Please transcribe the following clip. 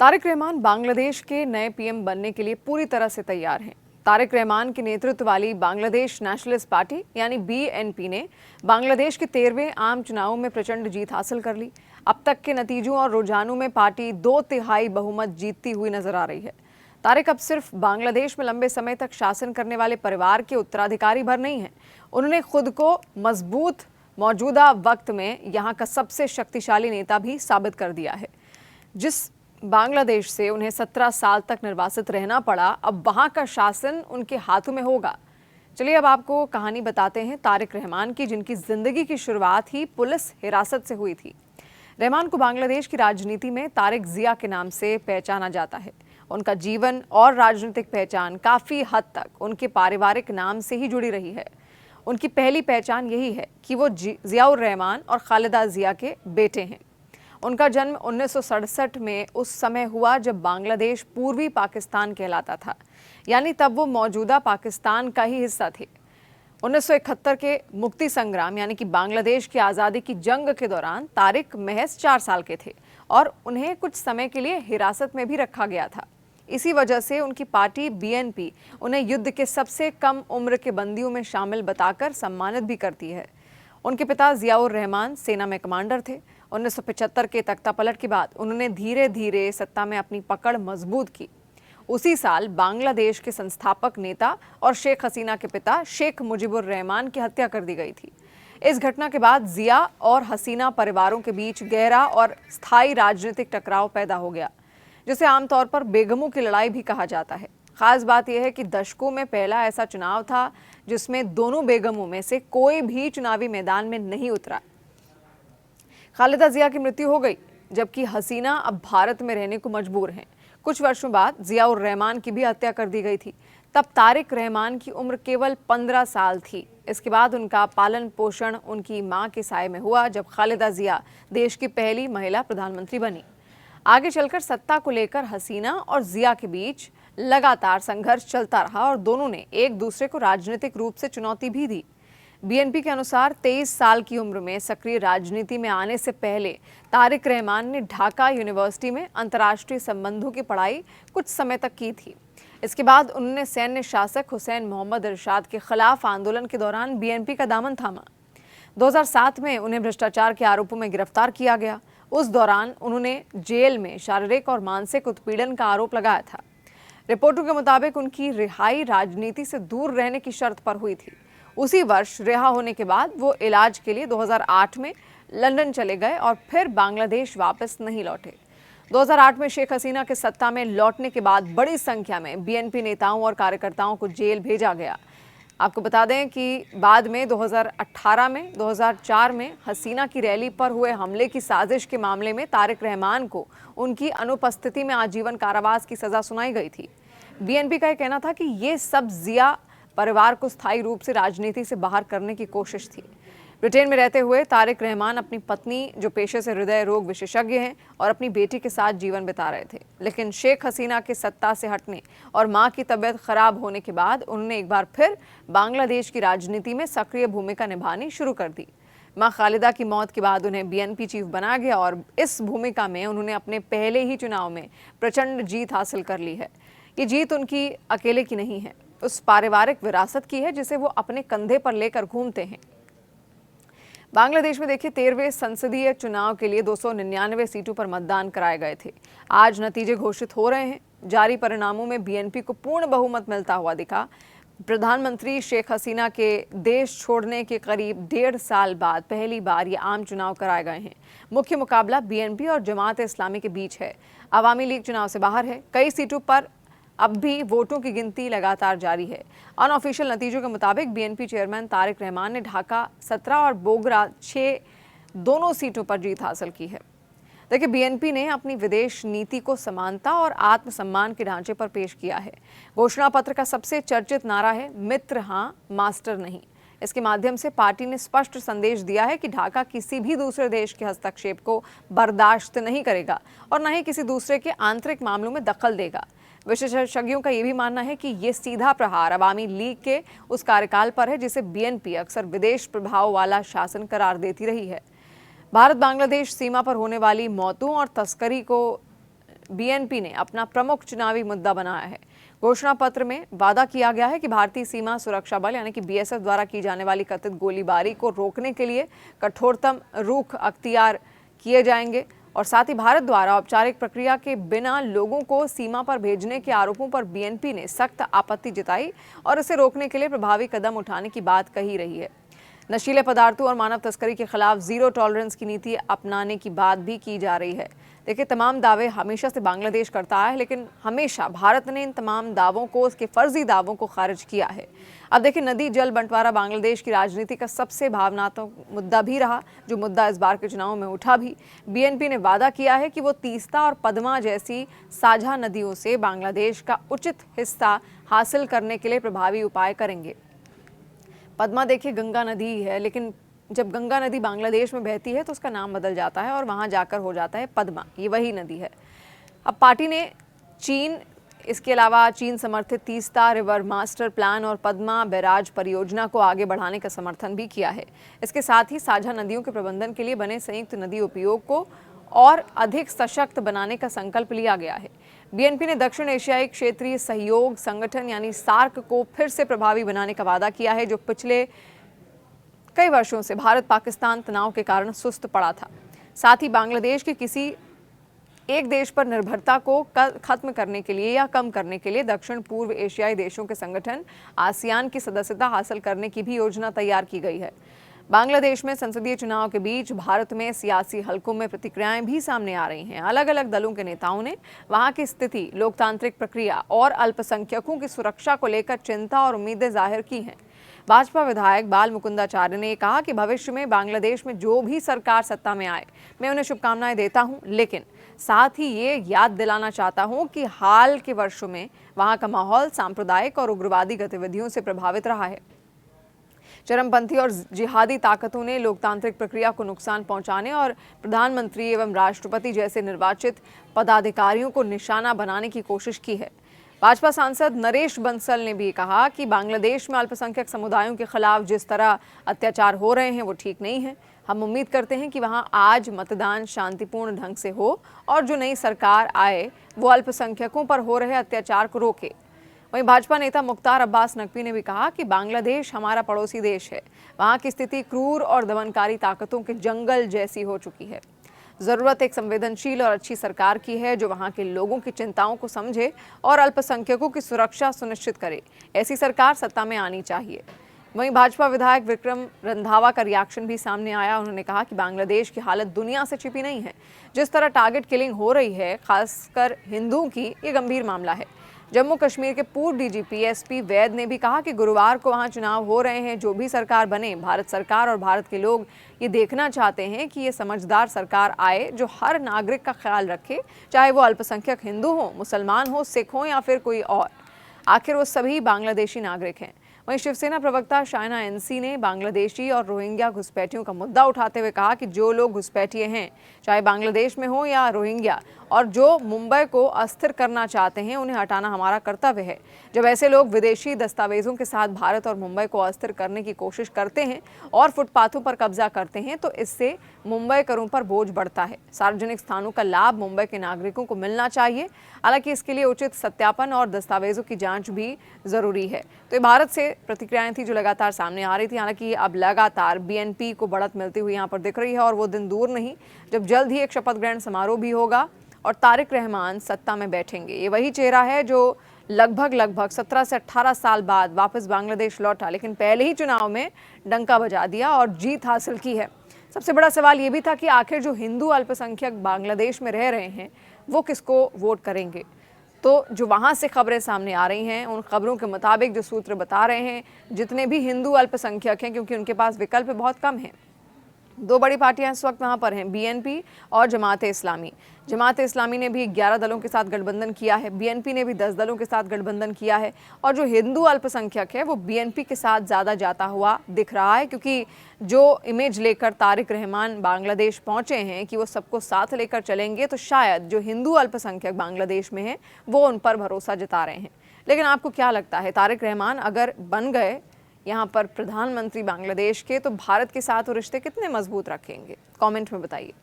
तारिक रहमान बांग्लादेश के नए पीएम बनने के लिए पूरी तरह से तैयार हैं। तारिक रहमान के नेतृत्व वाली बांग्लादेश नेशनलिस्ट पार्टी यानी बीएनपी ने बांग्लादेश के 13वें आम चुनावों में प्रचंड जीत हासिल कर ली। अब तक के नतीजों और रुझानों में पार्टी 2/3 बहुमत जीतती हुई नजर आ रही है। तारिक अब सिर्फ बांग्लादेश में लंबे समय तक शासन करने वाले परिवार के उत्तराधिकारी भर नहीं हैं, उन्होंने खुद को मजबूत मौजूदा वक्त में यहाँ का सबसे शक्तिशाली नेता भी साबित कर दिया है। जिस बांग्लादेश से उन्हें 17 साल तक निर्वासित रहना पड़ा, अब वहां का शासन उनके हाथों में होगा। चलिए अब आपको कहानी बताते हैं तारिक रहमान की, जिनकी जिंदगी की शुरुआत ही पुलिस हिरासत से हुई थी। रहमान को बांग्लादेश की राजनीति में तारिक जिया के नाम से पहचाना जाता है। उनका जीवन और राजनीतिक पहचान काफी हद तक उनके पारिवारिक नाम से ही जुड़ी रही है। उनकी पहली पहचान यही है कि वो जियाउर रहमान और खालिदा जिया के बेटे हैं। उनका जन्म 1967 में उस समय हुआ जब बांग्लादेश पूर्वी पाकिस्तान कहलाता था, यानी तब वो मौजूदा पाकिस्तान का ही हिस्सा थे। 1971 के मुक्ति संग्राम यानी कि बांग्लादेश की आज़ादी की जंग के दौरान तारिक महज 4 साल के थे और उन्हें कुछ समय के लिए हिरासत में भी रखा गया था। इसी वजह से उनकी पार्टी बीएनपी उन्हें युद्ध के सबसे कम उम्र के बंदियों में शामिल बताकर सम्मानित भी करती है। उनके पिता जियाउर रहमान सेना में कमांडर थे। 1975 के तख्तापलट के बाद उन्होंने धीरे धीरे सत्ता में अपनी पकड़ मजबूत की। उसी साल बांग्लादेश के संस्थापक नेता और शेख हसीना के पिता शेख मुजीबुर रहमान की हत्या कर दी गई थी। इस घटना के बाद जिया और हसीना परिवारों के बीच गहरा और स्थायी राजनीतिक टकराव पैदा हो गया, जिसे आमतौर पर बेगमों की लड़ाई भी कहा जाता है। खास बात यह है कि दशकों में पहला ऐसा चुनाव था जिसमें दोनों बेगमों में से कोई भी चुनावी मैदान में नहीं उतरा। खालिदा जिया की मृत्यु हो गई, जबकि हसीना अब भारत में रहने को मजबूर हैं। कुछ वर्षों बाद जियाउर रहमान की भी हत्या कर दी गई थी। तब तारिक रहमान की उम्र केवल 15 साल थी। इसके बाद उनका पालन पोषण उनकी मां के साए में हुआ, जब खालिदा जिया देश की पहली महिला प्रधानमंत्री बनी। आगे चलकर सत्ता को लेकर हसीना और जिया के बीच लगातार संघर्ष चलता रहा और दोनों ने एक दूसरे को राजनीतिक रूप से चुनौती भी दी। बीएनपी के अनुसार 23 साल की उम्र में सक्रिय राजनीति में आने से पहले तारिक रहमान ने ढाका यूनिवर्सिटी में अंतर्राष्ट्रीय संबंधों की पढ़ाई कुछ समय तक की थी। इसके बाद उन्होंने सैन्य शासक हुसैन मोहम्मद इरशाद के खिलाफ आंदोलन के दौरान बीएनपी का दामन थामा। 2007 में उन्हें भ्रष्टाचार के आरोपों में गिरफ्तार किया गया। उस दौरान उन्होंने जेल में शारीरिक और मानसिक उत्पीड़न का आरोप लगाया था। रिपोर्टों के मुताबिक उनकी रिहाई राजनीति से दूर रहने की शर्त पर हुई थी। उसी वर्ष रिहा होने के बाद वो इलाज के लिए 2008 में लंदन चले गए और फिर बांग्लादेश वापस नहीं लौटे। 2008 में शेख हसीना के सत्ता में लौटने के बाद बड़ी संख्या में बीएनपी नेताओं और कार्यकर्ताओं को जेल भेजा गया। आपको बता दें कि बाद में 2018 में 2004 में हसीना की रैली पर हुए हमले की साजिश के मामले में तारिक रहमान को उनकी अनुपस्थिति में आजीवन कारावास की सजा सुनाई गई थी। बीएनपी का यह कहना था कि ये सब जिया परिवार को स्थायी रूप से राजनीति से बाहर करने की कोशिश थी। ब्रिटेन में रहते हुए तारिक रहमान अपनी पत्नी, जो पेशे से हृदय रोग विशेषज्ञ हैं, और अपनी बेटी के साथ जीवन बिता रहे थे। लेकिन शेख हसीना के सत्ता से हटने और मां की तबीयत खराब होने के बाद उन्होंने एक बार फिर बांग्लादेश की राजनीति में सक्रिय भूमिका निभानी शुरू कर दी। मां खालिदा की मौत के बाद उन्हें बीएनपी चीफ बनाया गया और इस भूमिका में उन्होंने अपने पहले ही चुनाव में प्रचंड जीत हासिल कर ली है। ये जीत उनकी अकेले की नहीं है, उस पारिवारिक विरासत की है जिसे वो अपने कंधे पर लेकर घूमते हैं। बांग्लादेश में देखिए 13वें संसदीय चुनाव के लिए 299 सीटों पर मतदान कराए गए थे। आज नतीजे घोषित हो रहे हैं। जारी परिणामों में बीएनपी को पूर्ण बहुमत मिलता हुआ दिखा। प्रधानमंत्री शेख हसीना के देश छोड़ने के करीब 1.5 साल बाद पहली बार ये आम चुनाव कराए गए हैं। मुख्य मुकाबला बीएनपी और जमात इस्लामी के बीच है। अवामी लीग चुनाव से बाहर है। कई सीटों पर अब भी वोटों की गिनती लगातार जारी है। अनऑफिशियल नतीजों के मुताबिक बीएनपी चेयरमैन तारिक रहमान ने ढाका 17 और बोगरा 6 दोनों सीटों पर जीत हासिल की है। देखिए, बीएनपी ने अपनी विदेश नीति को समानता और आत्मसम्मान के ढांचे पर पेश किया है। घोषणा पत्र का सबसे चर्चित नारा है, मित्र हाँ, मास्टर नहीं। इसके माध्यम से पार्टी ने स्पष्ट संदेश दिया है कि ढाका किसी भी दूसरे देश के हस्तक्षेप को बर्दाश्त नहीं करेगा और न ही किसी दूसरे के आंतरिक मामलों में दखल देगा। विशेषज्ञों का यह भी मानना है कि ये सीधा प्रहार अवामी लीग के उस कार्यकाल पर है जिसे बीएनपी अक्सर विदेश प्रभाव वाला शासन करार देती रही है। भारत बांग्लादेश सीमा पर होने वाली मौतों और तस्करी को बीएनपी ने अपना प्रमुख चुनावी मुद्दा बनाया है। घोषणा पत्र में वादा किया गया है कि भारतीय सीमा सुरक्षा बल यानी कि बीएसएफ द्वारा की जाने वाली कथित गोलीबारी को रोकने के लिए कठोरतम रुख अख्तियार किए जाएंगे और साथ ही भारत द्वारा औपचारिक प्रक्रिया के बिना लोगों को सीमा पर भेजने के आरोपों पर बीएनपी ने सख्त आपत्ति जताई और इसे रोकने के लिए प्रभावी कदम उठाने की बात कही रही है। नशीले पदार्थों और मानव तस्करी के खिलाफ जीरो टॉलरेंस की नीति अपनाने की बात भी की जा रही है। देखिए, तमाम दावे हमेशा से बांग्लादेश करता है, लेकिन हमेशा भारत ने इन तमाम दावों को, उसके फर्जी दावों को खारिज किया है। अब देखिए, नदी जल बंटवारा बांग्लादेश की राजनीति का सबसे भावनात्मक मुद्दा भी रहा, जो मुद्दा इस बार के चुनाव में उठा भी। बीएनपी ने वादा किया है कि वो तीस्ता और पद्मा जैसी साझा नदियों से बांग्लादेश का उचित हिस्सा हासिल करने के लिए प्रभावी उपाय करेंगे। पद्मा देखिए गंगा नदी है, लेकिन जब गंगा नदी बांग्लादेश में बहती है तो उसका नाम बदल जाता है और वहां जाकर हो जाता है पद्मा। ये वही नदी है। अब पार्टी ने इसके अलावा चीन समर्थित तीस्ता रिवर मास्टर प्लान और पद्मा बैराज परियोजना को आगे बढ़ाने का समर्थन भी किया है। इसके साथ ही साझा नदियों के प्रबंधन के लिए बने संयुक्त नदी उपयोग को और अधिक सशक्त बनाने का संकल्प लिया गया है। बीएनपी ने दक्षिण एशियाई क्षेत्रीय सहयोग संगठन यानी सार्क को फिर से प्रभावी बनाने का वादा किया है, जो पिछले कई वर्षों से भारत पाकिस्तान तनाव के कारण सुस्त पड़ा था। साथ ही बांग्लादेश के किसी एक देश पर निर्भरता को खत्म करने के लिए या कम करने के लिए दक्षिण पूर्व एशियाई देशों के संगठन आसियान की सदस्यता हासिल करने की भी योजना तैयार की गई है। बांग्लादेश में संसदीय चुनाव के बीच भारत में सियासी हलकों में प्रतिक्रियाएं भी सामने आ रही हैं। अलग अलग दलों के नेताओं ने वहां की स्थिति, लोकतांत्रिक प्रक्रिया और अल्पसंख्यकों की सुरक्षा को लेकर चिंता और उम्मीदें जाहिर की हैं। भाजपा विधायक बाल मुकुंदाचार्य ने कहा कि भविष्य में बांग्लादेश में जो भी सरकार सत्ता में आए, मैं उन्हें शुभकामनाएं देता हूं, लेकिन साथ ही ये याद दिलाना चाहता हूं कि हाल के वर्षों में वहां का माहौल सांप्रदायिक और उग्रवादी गतिविधियों से प्रभावित रहा है। चरमपंथी और जिहादी ताकतों ने लोकतांत्रिक प्रक्रिया को नुकसान पहुंचाने और प्रधानमंत्री एवं राष्ट्रपति जैसे निर्वाचित पदाधिकारियों को निशाना बनाने की कोशिश की है। भाजपा सांसद नरेश बंसल ने भी कहा कि बांग्लादेश में अल्पसंख्यक समुदायों के खिलाफ जिस तरह अत्याचार हो रहे हैं वो ठीक नहीं है। हम उम्मीद करते हैं कि वहां आज मतदान शांतिपूर्ण ढंग से हो और जो नई सरकार आए वो अल्पसंख्यकों पर हो रहे अत्याचार को रोके। वहीं भाजपा नेता मुख्तार अब्बास नकवी ने भी कहा कि बांग्लादेश हमारा पड़ोसी देश है, वहां की स्थिति क्रूर और दमनकारी ताकतों के जंगल जैसी हो चुकी है। जरूरत एक संवेदनशील और अच्छी सरकार की है, जो वहां के लोगों की चिंताओं को समझे और अल्पसंख्यकों की सुरक्षा सुनिश्चित करे। ऐसी सरकार सत्ता में आनी चाहिए। वहीं भाजपा विधायक विक्रम रंधावा का रिएक्शन भी सामने आया। उन्होंने कहा कि बांग्लादेश की हालत दुनिया से छिपी नहीं है। जिस तरह टारगेट किलिंग हो रही है, खासकर हिंदुओं की, ये गंभीर मामला है। जम्मू कश्मीर के पूर्व डीजीपी एसपी वैद ने भी कहा कि गुरुवार को वहां चुनाव हो रहे हैं। जो भी सरकार बने, भारत सरकार और भारत के लोग ये देखना चाहते हैं कि ये समझदार सरकार आए जो हर नागरिक का ख्याल रखे, चाहे वो अल्पसंख्यक हिंदू हो, मुसलमान हो, सिख हो या फिर कोई और। आखिर वो सभी बांग्लादेशी नागरिक हैं। वहीं शिवसेना प्रवक्ता शायना एनसी ने बांग्लादेशी और रोहिंग्या घुसपैठियों का मुद्दा उठाते हुए कहा कि जो लोग घुसपैठिए हैं, चाहे बांग्लादेश में हो या रोहिंग्या, और जो मुंबई को अस्थिर करना चाहते हैं, उन्हें हटाना हमारा कर्तव्य है। जब ऐसे लोग विदेशी दस्तावेजों के साथ भारत और मुंबई को अस्थिर करने की कोशिश करते हैं और फुटपाथों पर कब्जा करते हैं, तो इससे मुंबईकरों पर बोझ बढ़ता है। सार्वजनिक स्थानों का लाभ मुंबई के नागरिकों को मिलना चाहिए। हालांकि इसके लिए उचित सत्यापन और दस्तावेजों की जांच भी जरूरी है। तो ये भारत से प्रतिक्रियाएं थी जो लगातार सामने आ रही थी। हालांकि अब लगातार बीएनपी को बढ़त मिलती हुई यहाँ पर दिख रही है और वो दिन दूर नहीं जब जल्द ही एक शपथ ग्रहण समारोह भी होगा और तारिक रहमान सत्ता में बैठेंगे। ये वही चेहरा है जो लगभग 17 से 18 साल बाद वापस बांग्लादेश लौटा, लेकिन पहले ही चुनाव में डंका बजा दिया और जीत हासिल की है। सबसे बड़ा सवाल ये भी था कि आखिर जो हिंदू अल्पसंख्यक बांग्लादेश में रह रहे हैं वो किसको वोट करेंगे। तो जो वहाँ से खबरें सामने आ रही हैं, उन खबरों के मुताबिक जो सूत्र बता रहे हैं, जितने भी हिंदू अल्पसंख्यक हैं, क्योंकि उनके पास विकल्प बहुत कम हैं, दो बड़ी पार्टियां इस वक्त वहां पर हैं, बीएनपी और जमात इस्लामी। जमात इस्लामी ने भी 11 दलों के साथ गठबंधन किया है, बीएनपी ने भी 10 दलों के साथ गठबंधन किया है। और जो हिंदू अल्पसंख्यक है वो बीएनपी के साथ ज़्यादा जाता हुआ दिख रहा है, क्योंकि जो इमेज लेकर तारिक रहमान बांग्लादेश पहुंचे हैं कि वो सबको साथ लेकर चलेंगे, तो शायद जो हिंदू अल्पसंख्यक बांग्लादेश में हैं वो उन पर भरोसा जता रहे हैं। लेकिन आपको क्या लगता है, तारिक रहमान अगर बन गए यहाँ पर प्रधानमंत्री बांग्लादेश के, तो भारत के साथ वो रिश्ते कितने मजबूत रखेंगे? कमेंट में बताइए।